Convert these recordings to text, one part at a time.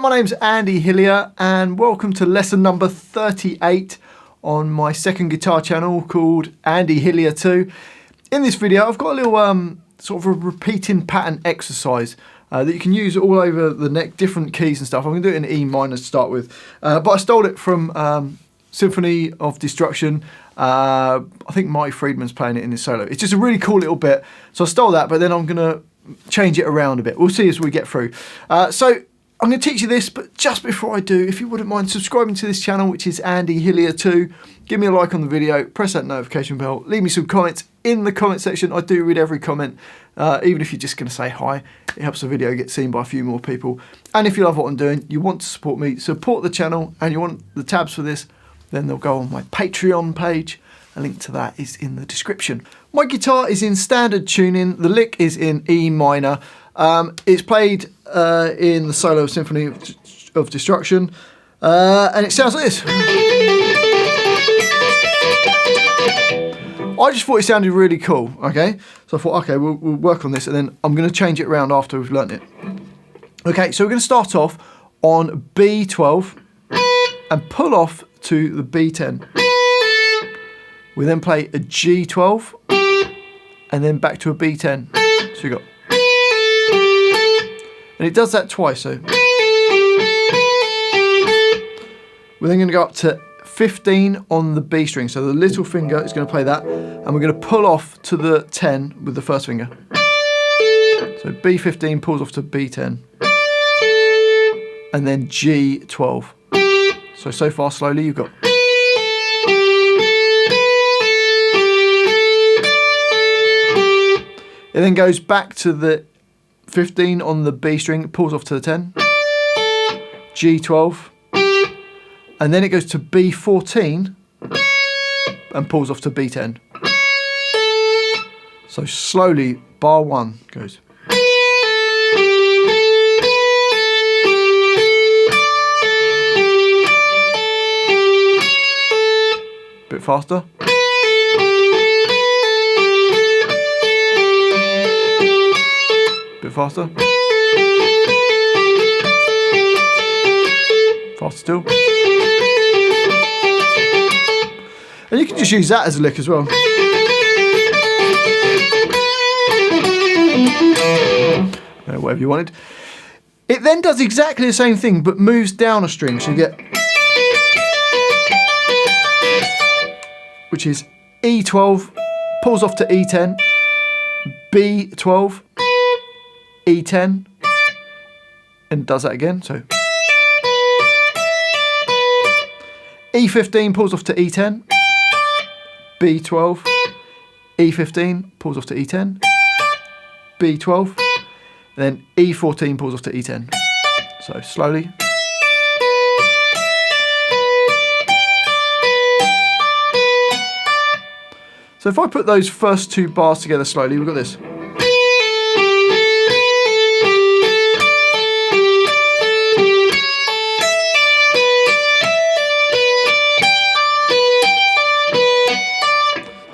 my name's Andy Hillier and welcome to lesson number 38 on my second guitar channel called Andy Hillier 2. In this video I've got a little sort of a repeating pattern exercise that you can use all over the neck, different keys and stuff. I'm going to do it in E minor to start with, but I stole it from Symphony of Destruction. I think Marty Friedman's playing it in his solo. It's just a really cool little bit, so I stole that, but then I'm going to change it around a bit. We'll see as we get through. So I'm going to teach you this, but just before I do, if you wouldn't mind subscribing to this channel, which is Andy Hillier 2, give me a like on the video, press that notification bell, leave me some comments in the comment section. I do read every comment, even if you're just going to say hi. It helps the video get seen by a few more people. And if you love what I'm doing, you want to support me, support the channel, and you want the tabs for this, then they'll go on my Patreon page. A link to that is in the description. My guitar is in standard tuning. The lick is in E minor. It's played in the solo of Symphony of Destruction, and it sounds like this. I just thought it sounded really cool, okay? So I thought, okay, we'll work on this, and then I'm going to change it around after we've learnt it. Okay, so we're going to start off on B12 and pull off to the B10. We then play a G12 and then back to a B10. So you got, and it does that twice. So we're then going to go up to 15 on the B string. So the little finger is going to play that, and we're going to pull off to the 10 with the first finger. So B15 pulls off to B10, and then G12. So far slowly you've got. It then goes back to the 15 on the B string, pulls off to the 10, G12, and then it goes to B14 and pulls off to B10. So slowly, bar 1 goes. Bit faster. Bit faster. Faster still. And you can just use that as a lick as well. Whatever you wanted. It then does exactly the same thing but moves down a string, so you get, which is E12, pulls off to E10, B12, E10, and does that again. So E15 pulls off to E10, B12, E15 pulls off to E10, B12, then E14 pulls off to E10. So slowly. So if I put those first two bars together slowly, we've got this.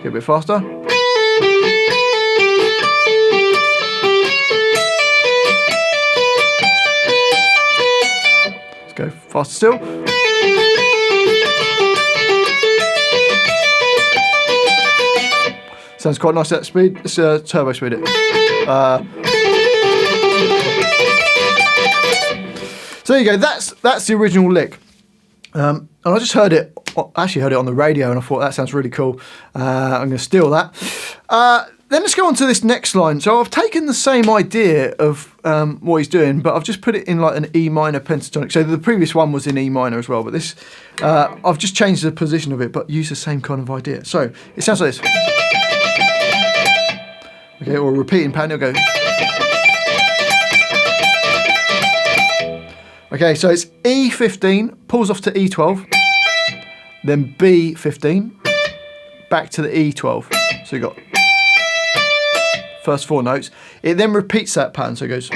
Get a bit faster. Let's go faster still. Sounds quite nice at speed. Let's turbo speed it. So there you go. That's the original lick. And I just heard it. Actually heard it on the radio, and I thought that sounds really cool. I'm going to steal that. Then let's go on to this next line. So I've taken the same idea of what he's doing, but I've just put it in like an E minor pentatonic. So the previous one was in E minor as well, but this I've just changed the position of it, but use the same kind of idea. So it sounds like this. Okay, or repeating pattern, it'll go. Okay, so it's E15, pulls off to E12, then B15, back to the E12. So you got first 4 notes. It then repeats that pattern, so it goes.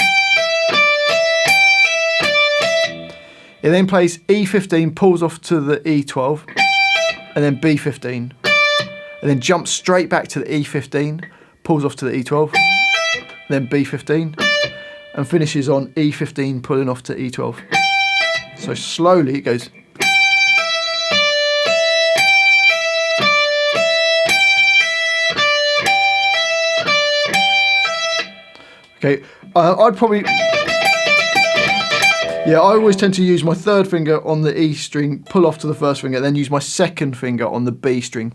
It then plays E15, pulls off to the E12, and then B15, and then jumps straight back to the E15, pulls off to the E12, then B15, and finishes on E15 pulling off to E12. So slowly it goes. Okay, I'd probably, yeah, I always tend to use my third finger on the E string, pull off to the first finger, then use my second finger on the B string.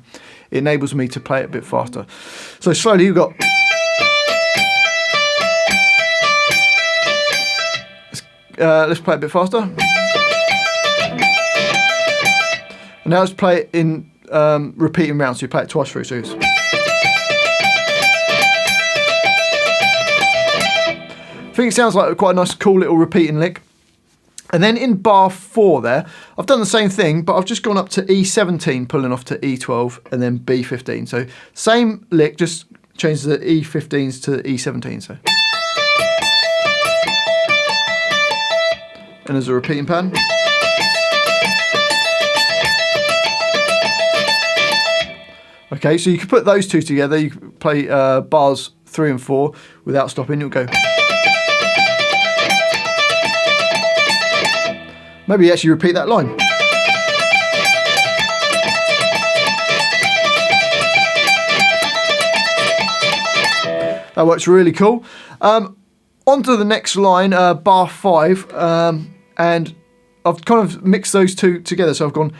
It enables me to play it a bit faster. So slowly you've got, let's play it a bit faster. And now let's play it in repeating rounds, so you play it twice through. So it's, I think it sounds like quite a nice, cool little repeating lick. And then in bar 4 there, I've done the same thing, but I've just gone up to E17, pulling off to E12, and then B15. So same lick, just change the E15s to E17. So, and there's a repeating pattern. Okay, so you can put those two together. You can play bars 3 and 4 without stopping. You'll go. Maybe actually repeat that line. That works really cool. On to the next line, bar 5, and I've kind of mixed those two together. So I've gone,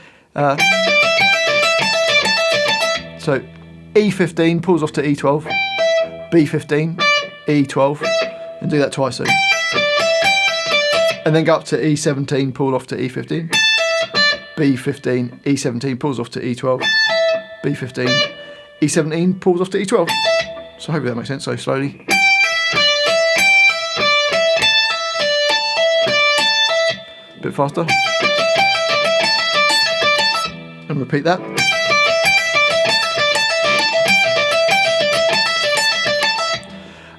so E15 pulls off to E12, B15, E12, and do that twice. So. And then go up to E17, pull off to E15, B15, E17, pulls off to E12, B15, E17, pulls off to E12. So hopefully that makes sense, so slowly. A bit faster. And repeat that.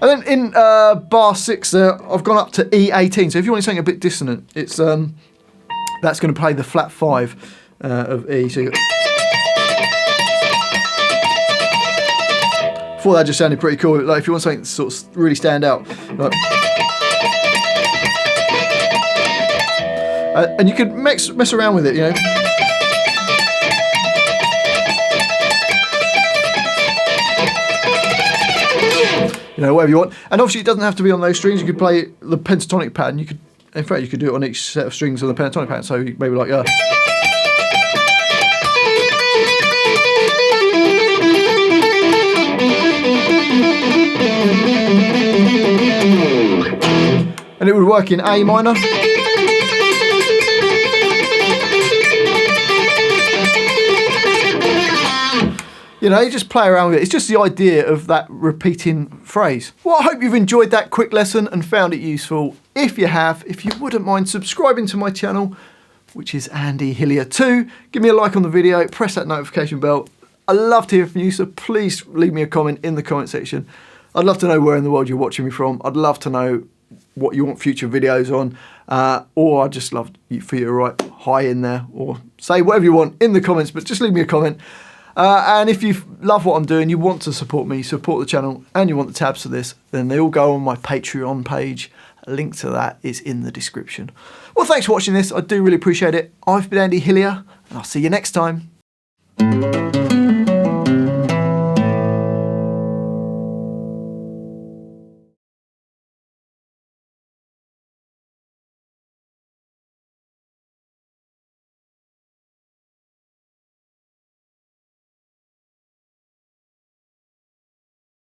And then in bar 6 there, I've gone up to E18. So if you want something a bit dissonant, it's that's going to play the flat 5 of E. So before that just sounded pretty cool. Like if you want something to sort of really stand out, like, and you could mess around with it, you know. You know, whatever you want. And obviously it doesn't have to be on those strings. You could play the pentatonic pattern. You could, in fact, you could do it on each set of strings on the pentatonic pattern. So maybe like and it would work in A minor. You know, you just play around with it. It's just the idea of that repeating phrase. Well, I hope you've enjoyed that quick lesson and found it useful. If you have, if you wouldn't mind subscribing to my channel, which is Andy Hillier 2, give me a like on the video, press that notification bell. I'd love to hear from you, so please leave me a comment in the comment section. I'd love to know where in the world you're watching me from. I'd love to know what you want future videos on, or I'd just love for you to write hi in there, or say whatever you want in the comments, but just leave me a comment. And if you love what I'm doing, you want to support me, support the channel, and you want the tabs for this, then they all go on my Patreon page. A link to that is in the description. Well, thanks for watching this. I do really appreciate it. I've been Andy Hillier, and I'll see you next time.